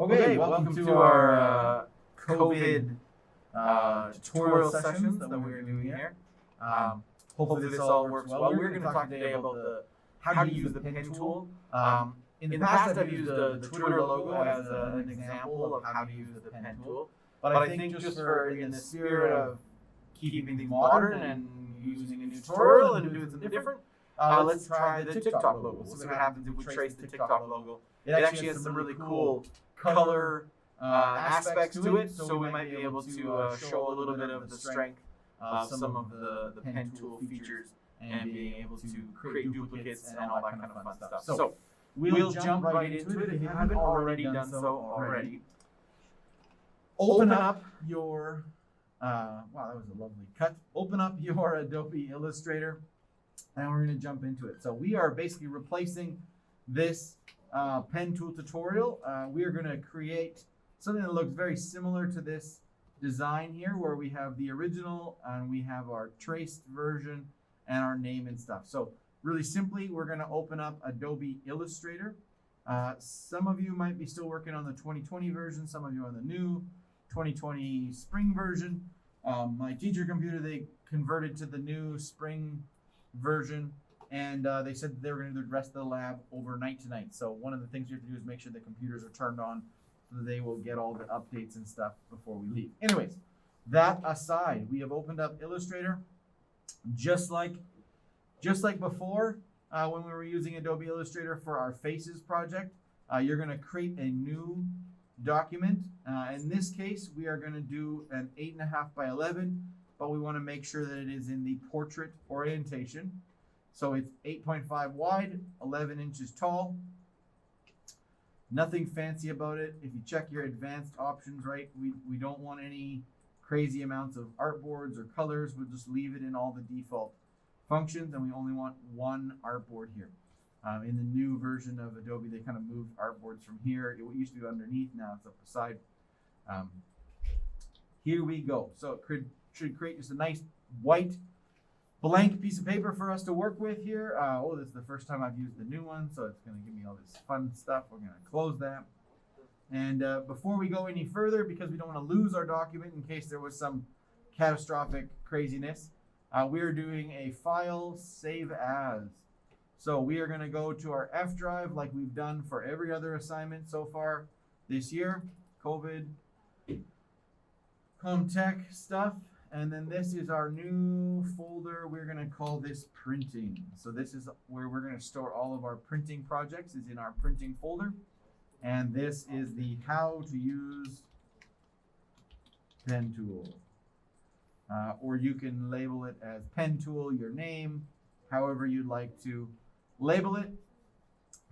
Okay, welcome to our COVID tutorial sessions that we're doing here. Hopefully this all works well. We're going to talk today about how to use the pen tool. In the past, I've used the Twitter logo as an example of how to use the pen tool. But I think just in the spirit of keeping things modern and using a new tutorial and doing something different, let's try the TikTok logo. We'll see what happens if we trace the TikTok logo. It actually has some really cool color aspects to it, so we might be able to show a little bit of the strength of some of the pen tool features and being able to create duplicates and all that kind of fun stuff. So we'll jump right into it if you haven't already done so already. Open up your, wow, that was a lovely cut. Open up your Adobe Illustrator and we're going to jump into it. So we are basically replacing this pen tool tutorial. We are going to create something that looks very similar to this design here, where we have the original and we have our traced version and our name and stuff. So really simply, we're going to open up Adobe Illustrator. Some of you might be still working on the 2020 version, some of you on the new 2020 spring version. My teacher computer, they converted to the new spring version, and they said that they were going to do the rest of the lab overnight tonight. So one of the things you have to do is make sure the computers are turned on so that they will get all the updates and stuff before we leave. Anyways, that aside, we have opened up Illustrator just like before when we were using Adobe Illustrator for our Faces project. You're going to create a new document. In this case, we are going to do an 8.5 by 11, but we want to make sure that it is in the portrait orientation. So it's 8.5 wide, 11 inches tall. Nothing fancy about it. If you check your advanced options, right, we don't want any crazy amounts of artboards or colors. We'll just leave it in all the default functions, and we only want one artboard here. In the new version of Adobe, they kind of moved artboards from here. It used to be underneath, now it's up the side. Here we go. So it should create just a nice white blank piece of paper for us to work with here. Oh, this is the first time I've used the new one, so it's going to give me all this fun stuff. We're going to close that. And before we go any further, because we don't want to lose our document in case there was some catastrophic craziness, we are doing a file save as. So we are going to go to our F drive like we've done for every other assignment so far this year, COVID, Comtech stuff. And then this is our new folder. We're going to call this printing. So this is where we're going to store all of our printing projects, is in our printing folder. And this is the how to use pen tool. Or you can label it as pen tool, your name, however you'd like to label it,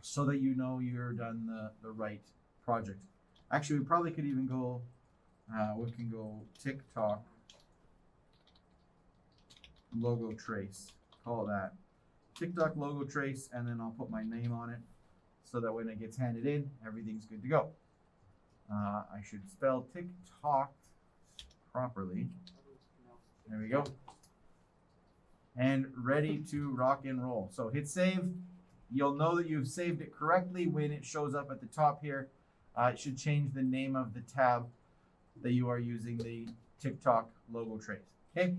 so that you know you're done the right project. Actually, we probably could even go, we can go TikTok logo trace, call that TikTok logo trace, and then I'll put my name on it so that when it gets handed in, everything's good to go. I should spell TikTok properly. There we go. And ready to rock and roll. So hit save. You'll know that you've saved it correctly when it shows up at the top here. It should change the name of the tab that you are using the TikTok logo trace. Okay.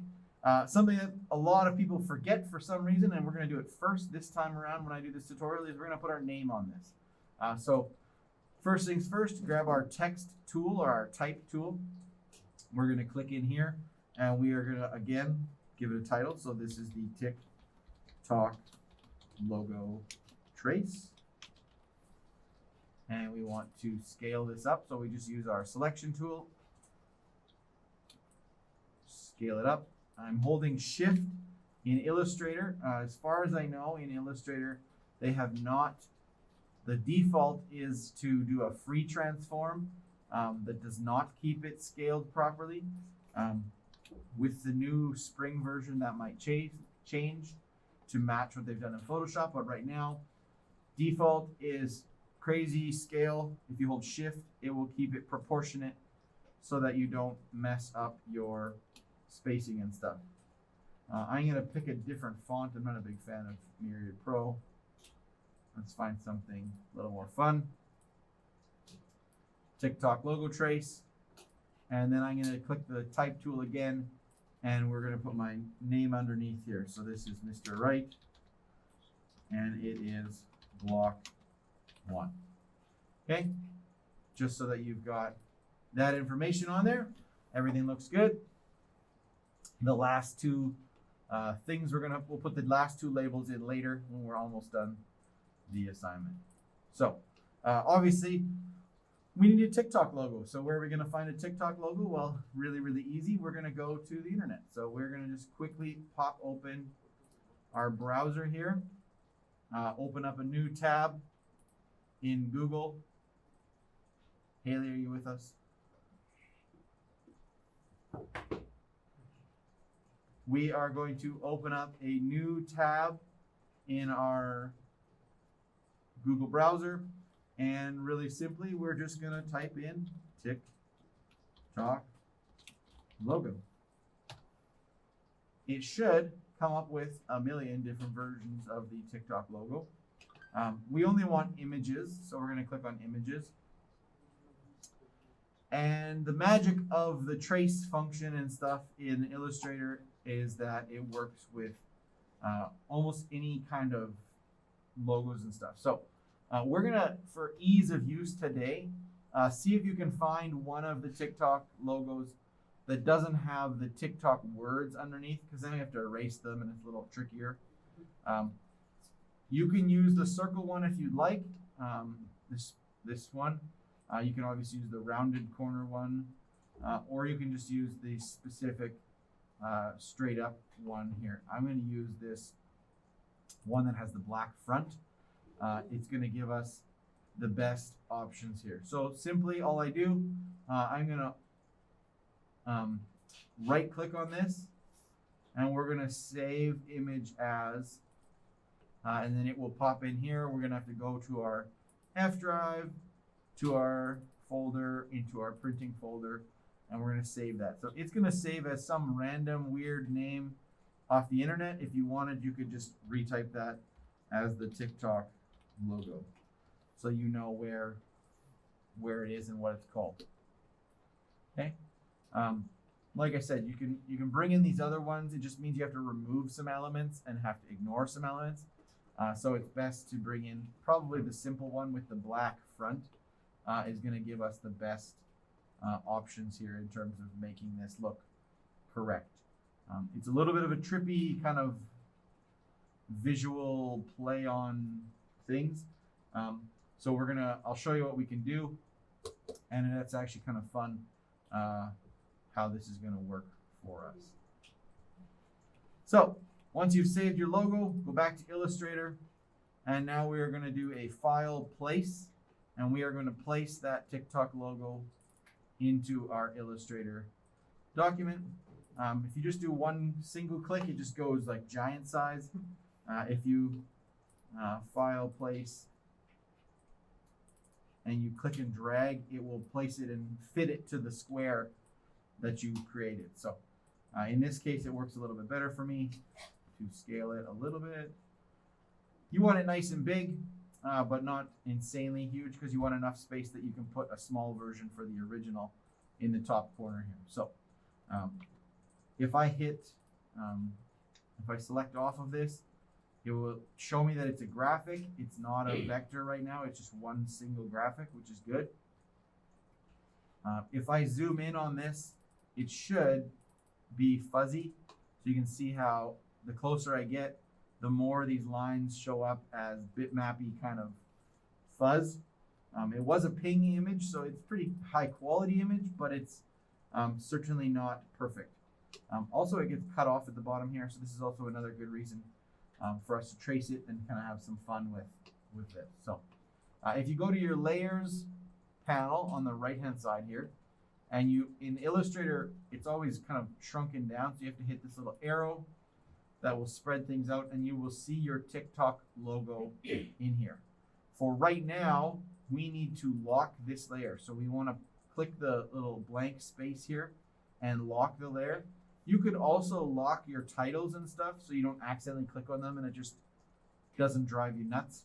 Something that a lot of people forget for some reason, and we're going to do it first this time around when I do this tutorial, is we're going to put our name on this. So first things first, grab our text tool or our type tool. We're going to click in here, and we are going to, again, give it a title. So this is the TikTok logo trace. And we want to scale this up, so we just use our selection tool. Scale it up. I'm holding Shift in Illustrator. As far as I know, in Illustrator, they have not, the default is to do a free transform that does not keep it scaled properly. With the new spring version, that might change to match what they've done in Photoshop, but right now, default is crazy scale. If you hold Shift, it will keep it proportionate so that you don't mess up your spacing and stuff. I'm going to pick a different font. I'm not a big fan of Myriad Pro. Let's find something a little more fun. TikTok logo trace, and then I'm going to click the type tool again, and we're going to put my name underneath here. So this is Mr. Wright, and it is block 1. Okay, just so that you've got that information on there. Everything looks good. The last two things we'll put the last 2 labels in later when we're almost done the assignment. So obviously we need a TikTok logo. So where are we going to find a TikTok logo? Well, really, really easy. We're going to go to the internet. So we're going to just quickly pop open our browser here, open up a new tab in Google. Haley, are you with us? We are going to open up a new tab in our Google browser, and really simply we're just going to type in TikTok logo. It should come up with a million different versions of the TikTok logo. We only want images, so we're going to click on images. And the magic of the trace function and stuff in Illustrator is that it works with almost any kind of logos and stuff. So we're gonna, for ease of use today, see if you can find one of the TikTok logos that doesn't have the TikTok words underneath, because then we have to erase them and it's a little trickier. You can use the circle one if you'd like, this one. You can obviously use the rounded corner one, or you can just use the specific straight up one here. I'm going to use this one that has the black front. It's going to give us the best options here. So simply all I do, I'm going to right click on this, and we're going to save image as, and then it will pop in here. We're going to have to go to our F drive, to our folder, into our printing folder, and we're going to save that. So it's going to save as some random weird name off the internet. If you wanted, you could just retype that as the TikTok logo, so you know where it is and what it's called. Okay. Like I said, you can bring in these other ones. It just means you have to remove some elements and have to ignore some elements. So it's best to bring in probably the simple one with the black front. Is going to give us the best options here in terms of making this look correct. It's a little bit of a trippy kind of visual play on things. So I'll show you what we can do, and that's actually kind of fun how this is going to work for us. So once you've saved your logo, go back to Illustrator, and now we are going to do a file place, and we are going to place that TikTok logo into our Illustrator document. If you just do one single click, it just goes like giant size. If you file place and you click and drag, it will place it and fit it to the square that you created. So in this case, it works a little bit better for me to scale it a little bit. You want it nice and big, but not insanely huge, because you want enough space that you can put a small version for the original in the top corner here. So if I select off of this, it will show me that it's a graphic. It's not a vector right now. It's just one single graphic, which is good. If I zoom in on this, it should be fuzzy. So you can see how the closer I get, the more these lines show up as bitmappy kind of fuzz. It was a ping image, so it's pretty high quality image, but it's certainly not perfect. Also, it gets cut off at the bottom here, so this is also another good reason for us to trace it and kind of have some fun with it. So if you go to your layers panel on the right hand side here, and in Illustrator, it's always kind of shrunken down, so you have to hit this little arrow that will spread things out, and you will see your TikTok logo in here. For right now, we need to lock this layer. So we want to click the little blank space here and lock the layer. You could also lock your titles and stuff so you don't accidentally click on them and it just doesn't drive you nuts.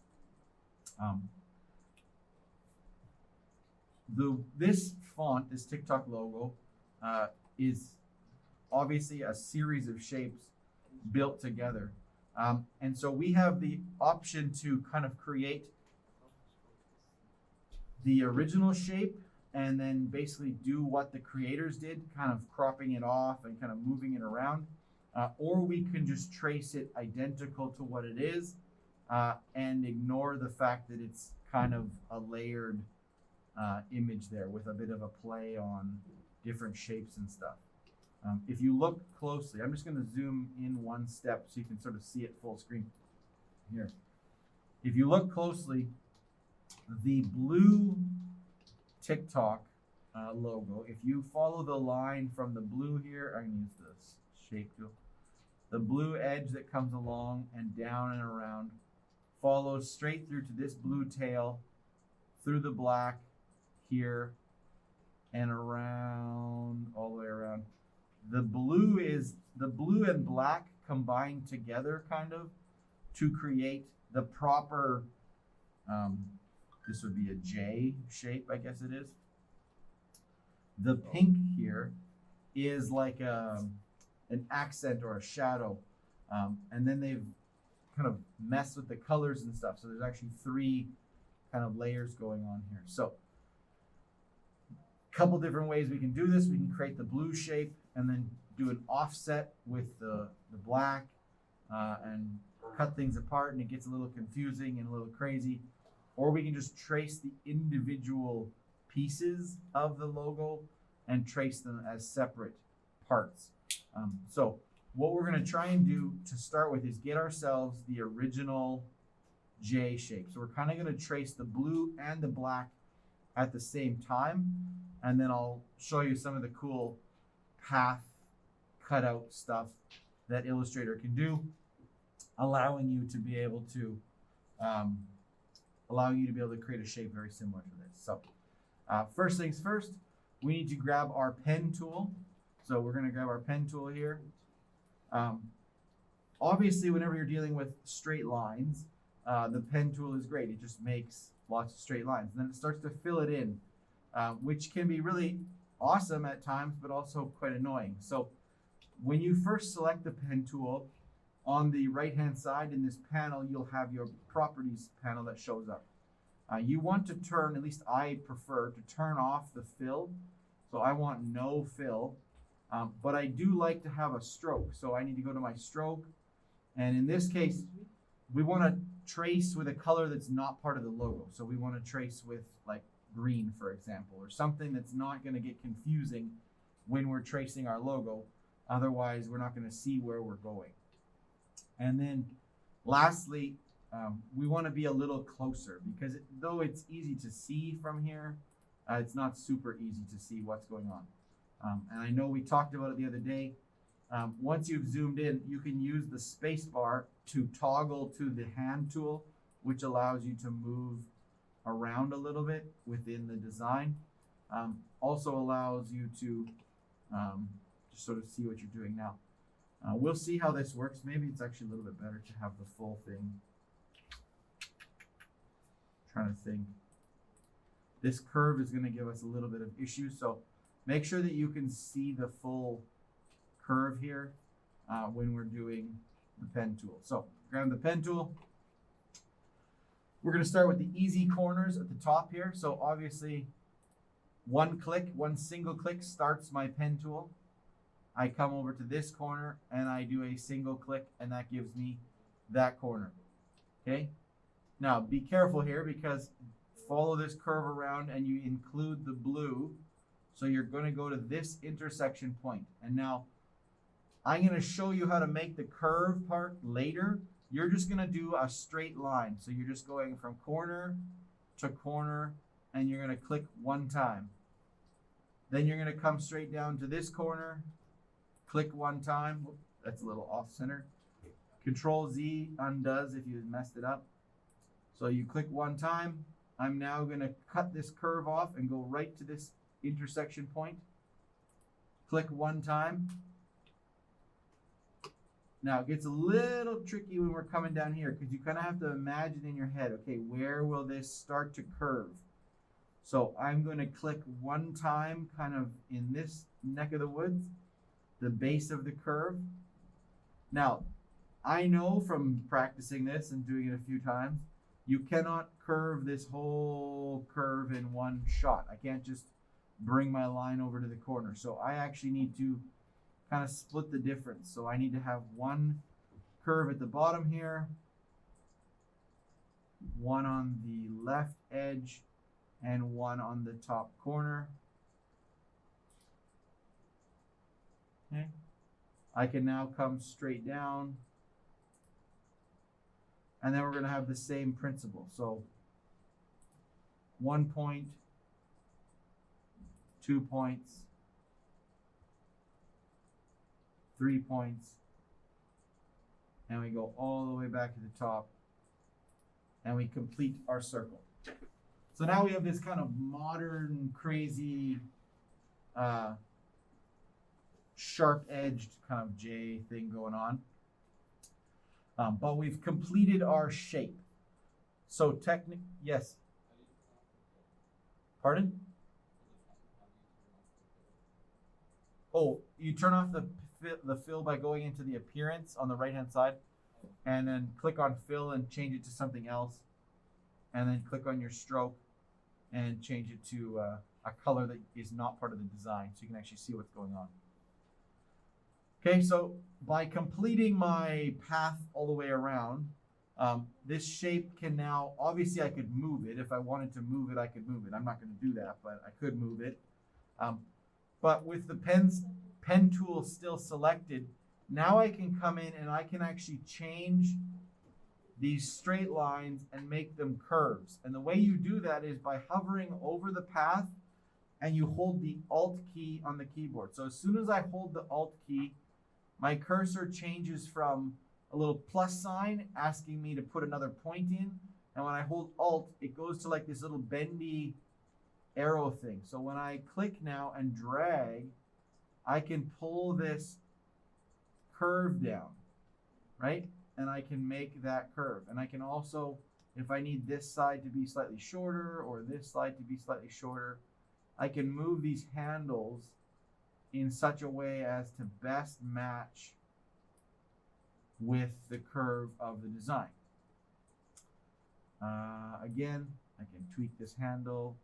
This font, this TikTok logo, is obviously a series of shapes built together. And so we have the option to kind of create the original shape and then basically do what the creators did, kind of cropping it off and kind of moving it around. Or we can just trace it identical to what it is and ignore the fact that it's kind of a layered image there with a bit of a play on different shapes and stuff. If you look closely, I'm just going to zoom in one step so you can sort of see it full screen here. If you look closely, the blue TikTok logo, if you follow the line from the blue here, I'm going to use this shape tool. The blue edge that comes along and down and around follows straight through to this blue tail, through the black here, and around, all the way around. The blue and black combined together kind of to create the proper, this would be a J shape, I guess it is. The pink here is like an accent or a shadow. And then they've kind of messed with the colors and stuff. So there's actually 3 kind of layers going on here. So a couple different ways we can do this. We can create the blue shape and then do an offset with the black and cut things apart, and it gets a little confusing and a little crazy. Or we can just trace the individual pieces of the logo and trace them as separate parts. So what we're going to try and do to start with is get ourselves the original J shape. So we're kind of going to trace the blue and the black at the same time, and then I'll show you some of the cool path cutout stuff that Illustrator can do, allowing you to be able to create a shape very similar to this. So first things first, we need to grab our pen tool. So we're going to grab our pen tool here. Obviously, whenever you're dealing with straight lines, the pen tool is great. It just makes lots of straight lines. And then it starts to fill it in, which can be really awesome at times, but also quite annoying. So when you first select the pen tool, on the right-hand side in this panel, you'll have your properties panel that shows up. You want to turn, at least I prefer to turn off the fill. So I want no fill, but I do like to have a stroke. So I need to go to my stroke. And in this case, we want to trace with a color that's not part of the logo. So we want to trace with like green, for example, or something that's not going to get confusing when we're tracing our logo. Otherwise, we're not going to see where we're going. And then lastly, we want to be a little closer because though it's easy to see from here, it's not super easy to see what's going on. And I know we talked about it the other day. Once you've zoomed in, you can use the space bar to toggle to the hand tool, which allows you to move around a little bit within the design. Also allows you to just sort of see what you're doing now. We'll see how this works. Maybe it's actually a little bit better to have the full thing. Trying to think. This curve is going to give us a little bit of issue, so make sure that you can see the full curve here when we're doing the pen tool. So grab the pen tool. We're going to start with the easy corners at the top here. So obviously one single click starts my pen tool. I come over to this corner and I do a single click and that gives me that corner. Okay. Now be careful here because follow this curve around and you include the blue. So you're going to go to this intersection point. And now I'm going to show you how to make the curve part later. You're just going to do a straight line. So you're just going from corner to corner and you're going to click one time. Then you're going to come straight down to this corner. Click one time. Whoop, that's a little off center. Control Z undoes if you messed it up. So you click one time. I'm now going to cut this curve off and go right to this intersection point. Click one time. Now it gets a little tricky when we're coming down here because you kind of have to imagine in your head, okay, where will this start to curve? So I'm going to click one time kind of in this neck of the woods, the base of the curve. Now, I know from practicing this and doing it a few times, you cannot curve this whole curve in one shot. I can't just bring my line over to the corner. So I actually need to kind of split the difference. So I need to have one curve at the bottom here, one on the left edge, and one on the top corner. Okay. I can now come straight down, and then we're going to have the same principle. So 1 point, 2 points, 3 points, and we go all the way back to the top, and we complete our circle. So now we have this kind of modern, crazy, sharp-edged kind of J thing going on. But we've completed our shape. So yes. Pardon? Oh, you turn off the fill by going into the appearance on the right-hand side, and then click on fill and change it to something else, and then click on your stroke and change it to a color that is not part of the design, so you can actually see what's going on. Okay, so by completing my path all the way around, this shape can now, obviously I could move it. If I wanted to move it, I could move it. I'm not going to do that, but I could move it. But with the pen tool still selected, now I can come in and I can actually change these straight lines and make them curves. And the way you do that is by hovering over the path and you hold the Alt key on the keyboard. So as soon as I hold the Alt key, my cursor changes from a little plus sign asking me to put another point in. And when I hold Alt, it goes to like this little bendy arrow thing. So when I click now and drag, I can pull this curve down, right? And I can make that curve. And I can also, if I need this side to be slightly shorter or this side to be slightly shorter, I can move these handles in such a way as to best match with the curve of the design. Again, I can tweak this handle.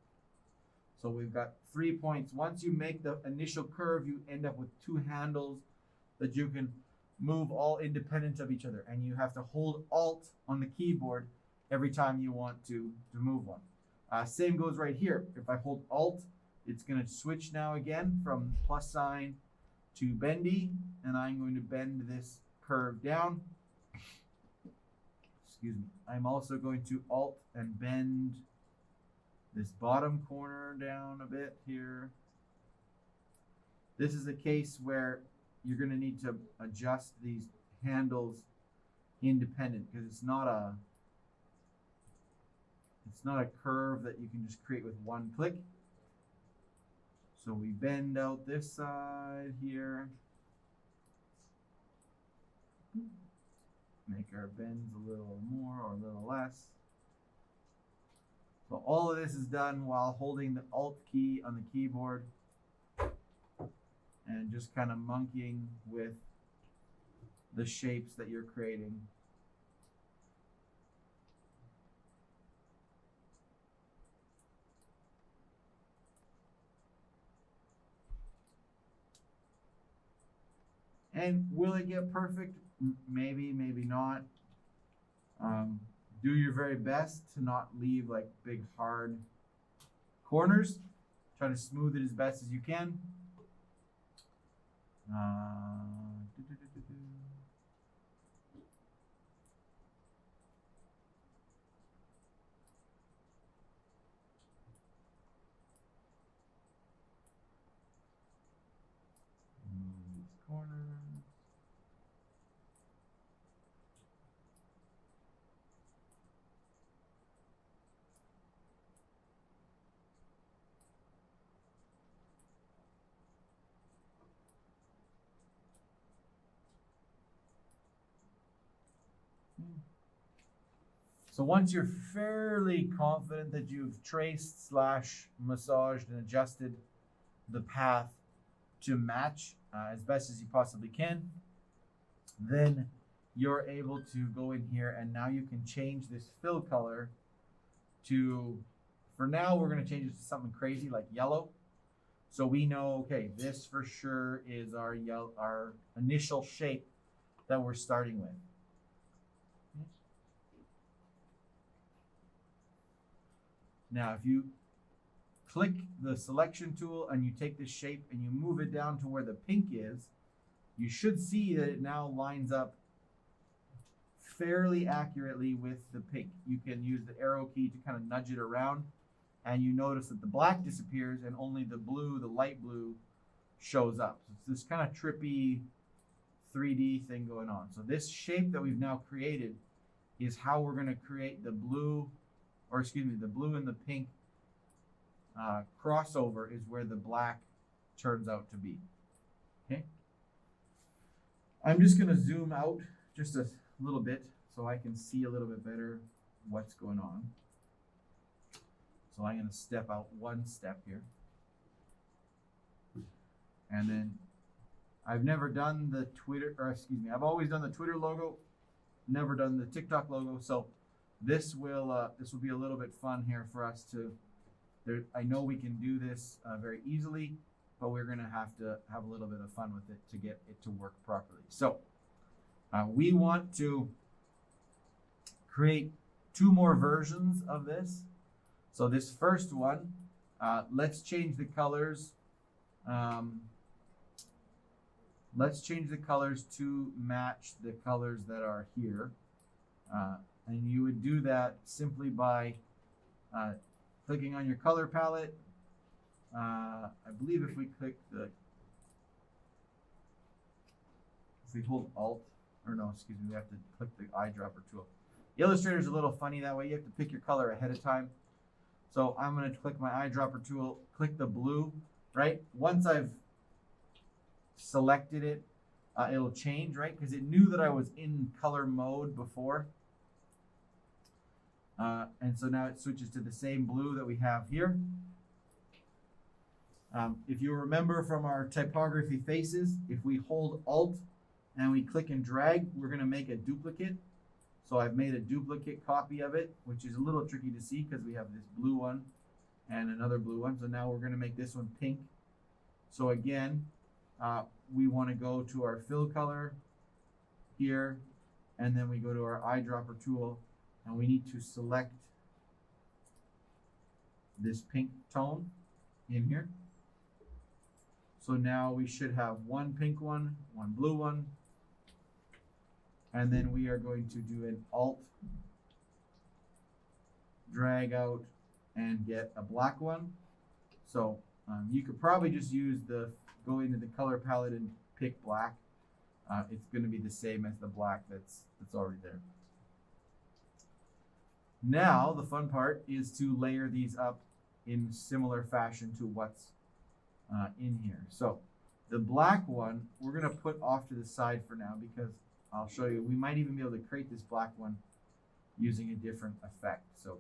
So we've got 3 points. Once you make the initial curve, you end up with two handles that you can move all independent of each other. And you have to hold Alt on the keyboard every time you want to move one. Same goes right here. If I hold Alt, it's going to switch now again from plus sign to bendy. And I'm going to bend this curve down. Excuse me. I'm also going to Alt and bend this bottom corner down a bit here. This is a case where you're going to need to adjust these handles independent because it's not a curve that you can just create with one click. So we bend out this side here. Make our bends a little more or a little less. So all of this is done while holding the Alt key on the keyboard and just kind of monkeying with the shapes that you're creating. And will it get perfect? Maybe, maybe not. Do your very best to not leave like big hard corners. Try to smooth it as best as you can. Move these corners. So once you're fairly confident that you've traced slash massaged and adjusted the path to match as best as you possibly can, then you're able to go in here and now you can change this fill color to, for now we're going to change it to something crazy like yellow. So we know, okay, this for sure is our initial shape that we're starting with. Now, if you click the selection tool and you take this shape and you move it down to where the pink is, you should see that it now lines up fairly accurately with the pink. You can use the arrow key to kind of nudge it around, and you notice that the black disappears and only the blue, the light blue, shows up. So it's this kind of trippy 3D thing going on. So this shape that we've now created is how we're going to create the blue, or excuse me, the blue and the pink crossover is where the black turns out to be. Okay. I'm just going to zoom out just a little bit so I can see a little bit better what's going on. So I'm going to step out one step here. And then I've never done the Twitter, or excuse me, I've always done the Twitter logo, never done the TikTok logo. So this will be a little bit fun here for us to, I know we can do this very easily, but we're going to have a little bit of fun with it to get it to work properly. So we want to create 2 more versions of this. So this first one, let's change the colors. Let's change the colors to match the colors that are here. And you would do that simply by clicking on your color palette. I believe if we hold Alt, or no, excuse me, we have to click the eyedropper tool. Illustrator is a little funny that way. You have to pick your color ahead of time. So I'm going to click my eyedropper tool, click the blue, right? Once I've selected it, it'll change, right? Because it knew that I was in color mode before. And so now it switches to the same blue that we have here. If you remember from our typography faces, if we hold Alt and we click and drag, we're going to make a duplicate. So I've made a duplicate copy of it, which is a little tricky to see because we have this blue one and another blue one. So now we're going to make this one pink. So again, we want to go to our fill color here, and then we go to our eyedropper tool, and we need to select this pink tone in here. So now we should have one pink one, one blue one, and then we are going to do an Alt, drag out, and get a black one. So you could probably just go into the color palette and pick black. It's going to be the same as the black that's already there. Now the fun part is to layer these up in similar fashion to what's in here. So the black one we're going to put off to the side for now, because I'll show you, we might even be able to create this black one using a different effect. So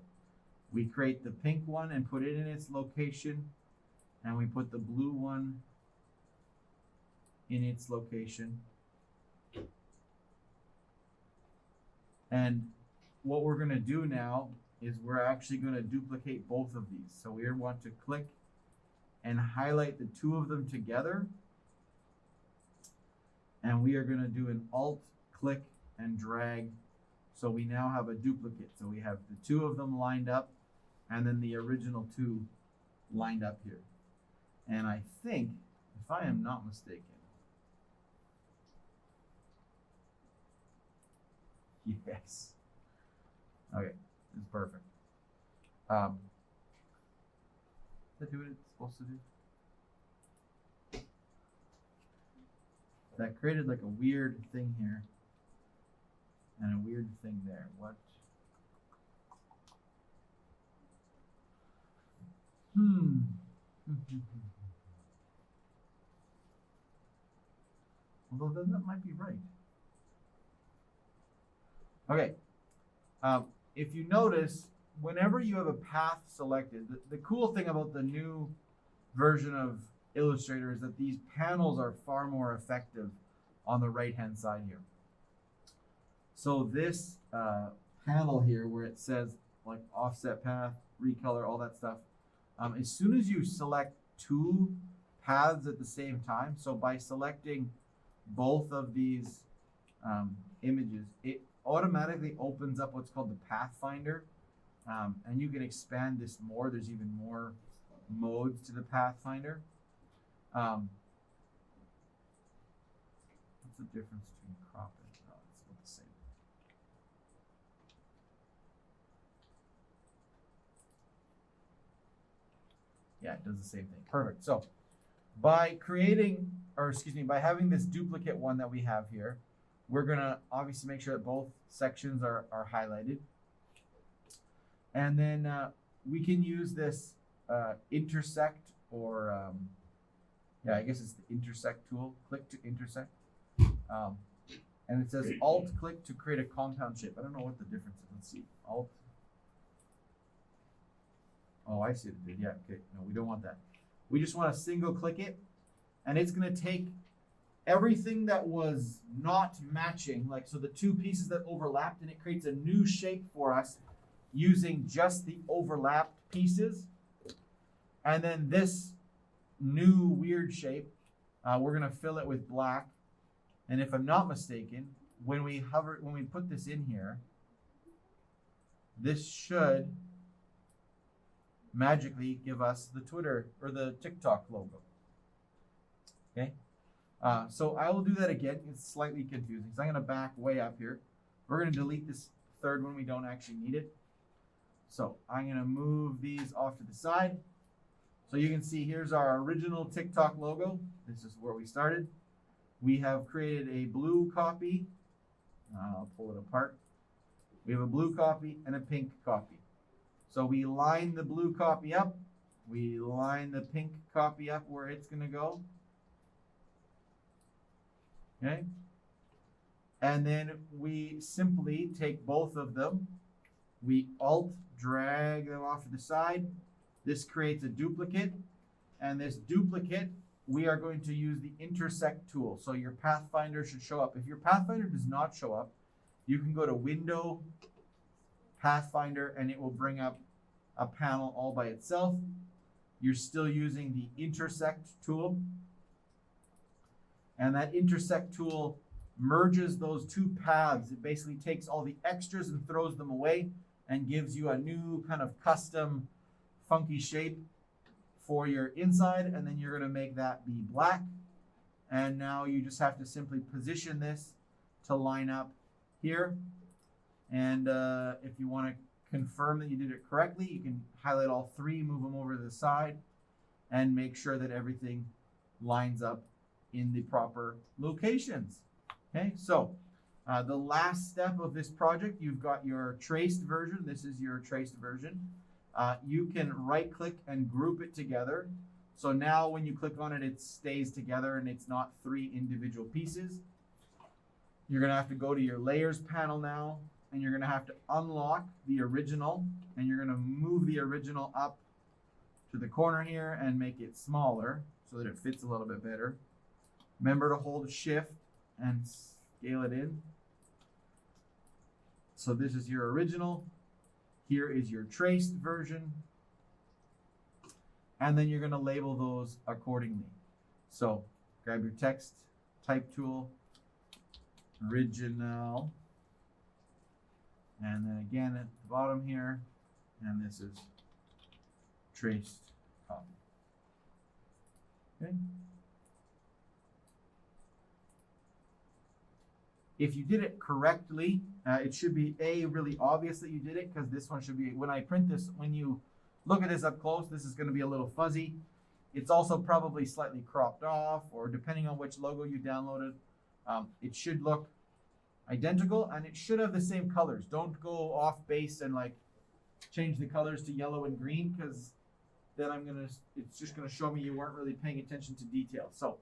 we create the pink one and put it in its location, and we put the blue one in its location. And what we're going to do now is we're actually going to duplicate both of these. So we want to click and highlight the 2 of them together. And we are going to do an Alt, click, and drag. So we now have a duplicate. So we have the 2 of them lined up, and then the original 2 lined up here. And I think, if I am not mistaken, yes. Okay, this is perfect. Does that do what it's supposed to do? That created like a weird thing here and a weird thing there. What? Although then that might be right. Okay. if you notice, whenever you have a path selected, the cool thing about the new version of Illustrator is that these panels are far more effective on the right-hand side here. So this panel here where it says like offset path, recolor, all that stuff, as soon as you select two paths at the same time, so by selecting both of these images, it automatically opens up what's called the Pathfinder, and you can expand this more. There's even more modes to the Pathfinder. What's the difference between crop and it's about the same. Yeah, it does the same thing. Perfect. So by creating, by having this duplicate one that we have here, we're gonna obviously make sure that both sections are highlighted. And then we can use this intersect or, yeah, I guess it's the intersect tool, click to intersect. And it says alt click to create a compound shape. I don't know what the difference is. Let's see, alt. Oh, I see what it did. Yeah, okay. No, we don't want that. We just want to single click it, and it's going to take everything that was not matching, like so the two pieces that overlapped, and it creates a new shape for us using just the overlapped pieces. And then this new weird shape, we're going to fill it with black. And if I'm not mistaken, when we put this in here, this should magically give us the Twitter or the TikTok logo. Okay, so I will do that again. It's slightly confusing, so I'm going to back way up here. We're going to delete this third one. We don't actually need it. So I'm going to move these off to the side. So you can see here's our original TikTok logo. This is where we started. We have created a blue copy. I'll pull it apart. We have a blue copy and a pink copy. So we line the blue copy up. We line the pink copy up where it's going to go. Okay. And then we simply take both of them. We alt drag them off to the side. This creates a duplicate. And this duplicate, we are going to use the intersect tool. So your Pathfinder should show up. If your Pathfinder does not show up, you can go to Window, Pathfinder, and it will bring up a panel all by itself. You're still using the intersect tool. And that intersect tool merges those two paths. It basically takes all the extras and throws them away and gives you a new kind of custom funky shape for your inside, and then you're going to make that be black. And now you just have to simply position this to line up here. And if you want to confirm that you did it correctly, you can highlight all three, move them over to the side, and make sure that everything lines up in the proper locations. Okay, so the last step of this project, you've got your traced version. This is your traced version. You can right click and group it together. So now when you click on it, it stays together and it's not three individual pieces. You're going to have to go to your layers panel now, and you're going to have to unlock the original, and you're going to move the original up to the corner here and make it smaller so that it fits a little bit better. Remember to hold shift and scale it in. So this is your original. Here is your traced version. And then you're going to label those accordingly. So grab your text type tool, original, and then again at the bottom here, and this is traced copy. Okay. If you did it correctly, it should be really obvious that you did it, because this one should be, when I print this, when you look at this up close, this is going to be a little fuzzy. It's also probably slightly cropped off, or depending on which logo you downloaded, it should look identical, and it should have the same colors. Don't go off base and like change the colors to yellow and green, because then it's just gonna show me you weren't really paying attention to detail. So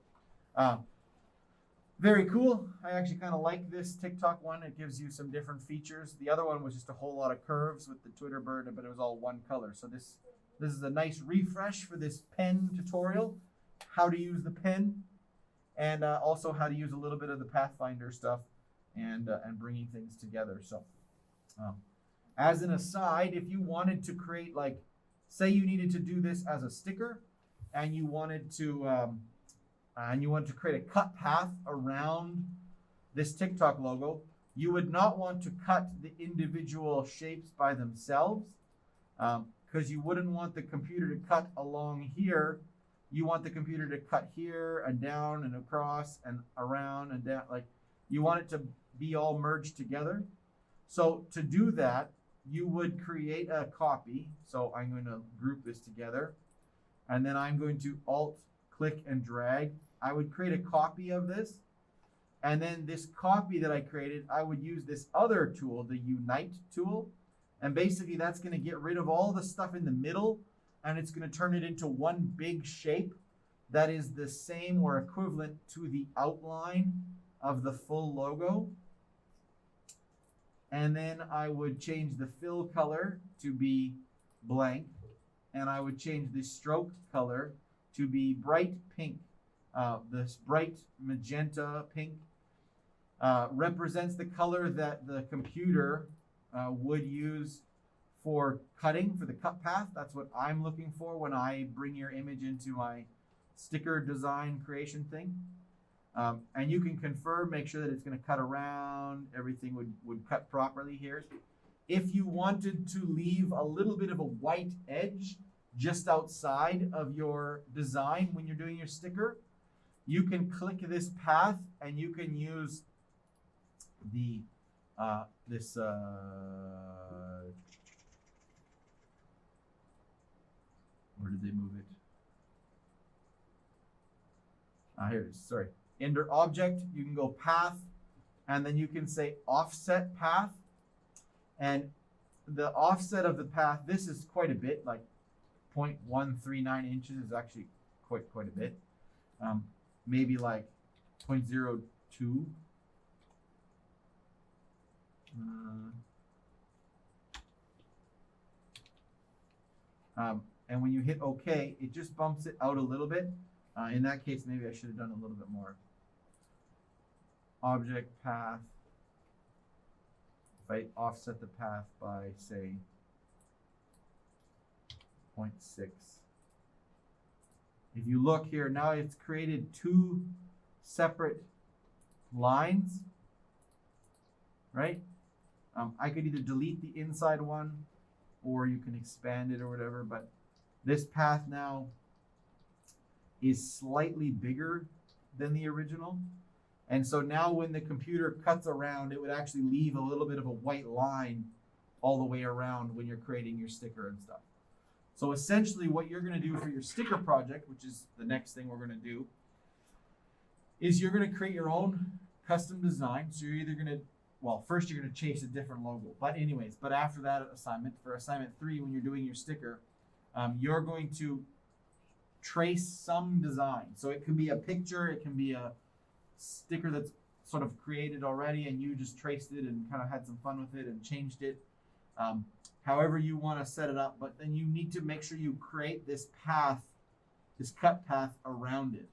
Very cool. I actually kind of like this TikTok one. It gives you some different features. The other one was just a whole lot of curves with the Twitter bird, but it was all one color. So this is a nice refresh for this pen tutorial, how to use the pen, and also how to use a little bit of the Pathfinder stuff and bringing things together. So as an aside, if you wanted to create, like, say you needed to do this as a sticker and you wanted to create a cut path around this TikTok logo, you would not want to cut the individual shapes by themselves because you wouldn't want the computer to cut along here. You want the computer to cut here and down and across and around and down. Like, you want it to be all merged together. So to do that, you would create a copy. So I'm going to group this together, and then I'm going to Alt, click, and drag. I would create a copy of this, and then this copy that I created, I would use this other tool, the Unite tool, and basically that's going to get rid of all the stuff in the middle, and it's going to turn it into one big shape that is the same or equivalent to the outline of the full logo. And then I would change the fill color to be blank, and I would change the stroke color to be bright pink. This bright magenta pink represents the color that the computer would use for cutting, for the cut path. That's what I'm looking for when I bring your image into my sticker design creation thing. And you can confirm, make sure that it's going to cut around, everything would cut properly here. If you wanted to leave a little bit of a white edge just outside of your design when you're doing your sticker, you can click this path and you can use the where did they move it? Here it is, sorry. Under object, you can go path, and then you can say offset path. And the offset of the path, this is quite a bit, like 0.139 inches is actually quite a bit. Maybe like 0.02. And when you hit OK, it just bumps it out a little bit. In that case, maybe I should have done a little bit more. Object path. If I offset the path by, say, 0.6. If you look here, now it's created two separate lines, right? I could either delete the inside one or you can expand it or whatever, but this path now is slightly bigger than the original. And so now when the computer cuts around, it would actually leave a little bit of a white line all the way around when you're creating your sticker and stuff. So essentially what you're going to do for your sticker project, which is the next thing we're going to do, is you're going to create your own custom design. So you're either going to, well, first you're going to chase a different logo. But after that assignment, for assignment 3, when you're doing your sticker, you're going to trace some design. So it can be a picture, it can be a sticker that's sort of created already and you just traced it and kind of had some fun with it and changed it. However you want to set it up, but then you need to make sure you create this path, this cut path around it.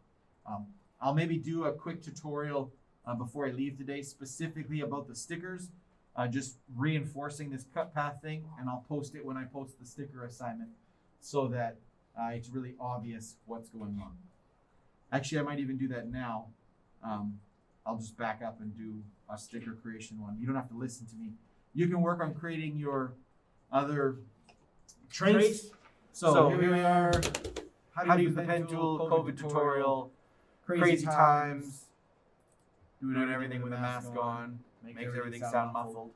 I'll maybe do a quick tutorial before I leave today specifically about the stickers, just reinforcing this cut path thing, and I'll post it when I post the sticker assignment so that it's really obvious what's going on. Actually, I might even do that now. I'll just back up and do a sticker creation one. You don't have to listen to me. You can work on creating your other traits. So here we are. How to use the pen tool, COVID tutorial, crazy times, doing everything with a mask on, makes everything sound muffled.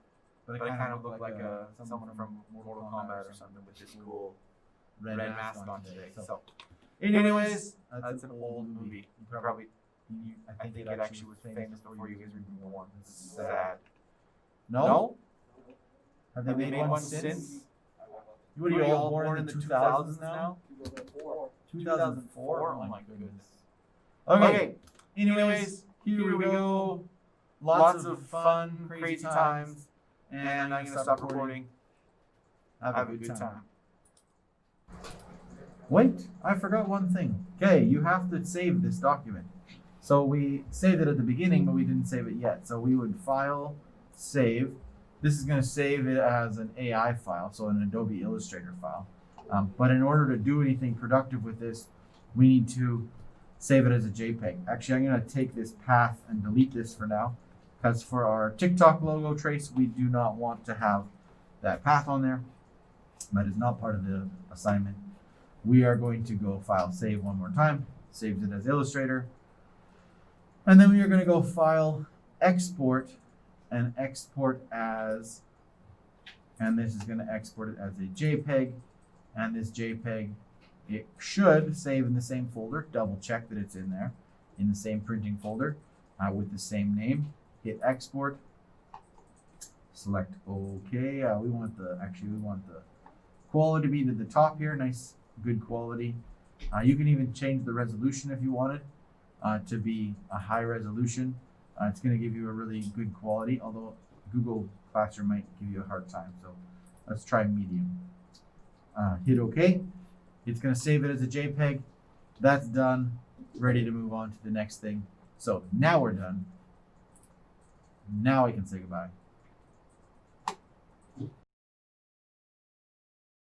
But I kind of look like someone from Mortal Kombat or something with this cool red mask on today. So anyways, that's an old movie. Probably, I think it actually was famous before you guys were born. It's sad. No? Have they made one since? What are you all born in the 2000s now? 2004? Oh my goodness. Okay. Anyways, Here we go. Lots of fun, crazy times. And I'm going to stop recording. Have a good time. Wait, I forgot one thing. Okay, you have to save this document. So we saved it at the beginning, but we didn't save it yet. So we would file, save. This is going to save it as an AI file, so an Adobe Illustrator file. But in order to do anything productive with this, we need to save it as a JPEG. Actually, I'm going to take this path and delete this for now, because for our TikTok logo trace, we do not want to have that path on there. That is not part of the assignment. We are going to go file, save one more time, saves it as Illustrator. And then we are going to go file, export, and export as, and this is going to export it as a JPEG. And this JPEG, it should save in the same folder. Double check that it's in there, in the same printing folder with the same name. Hit export, select OK. We want the quality to be to the top here. Nice, good quality. You can even change the resolution if you wanted to be a high resolution. It's going to give you a really good quality, although Google Classroom might give you a hard time. So let's try medium. Hit OK. It's going to save it as a JPEG. That's done. Ready to move on to the next thing. So now we're done. Now I can say goodbye.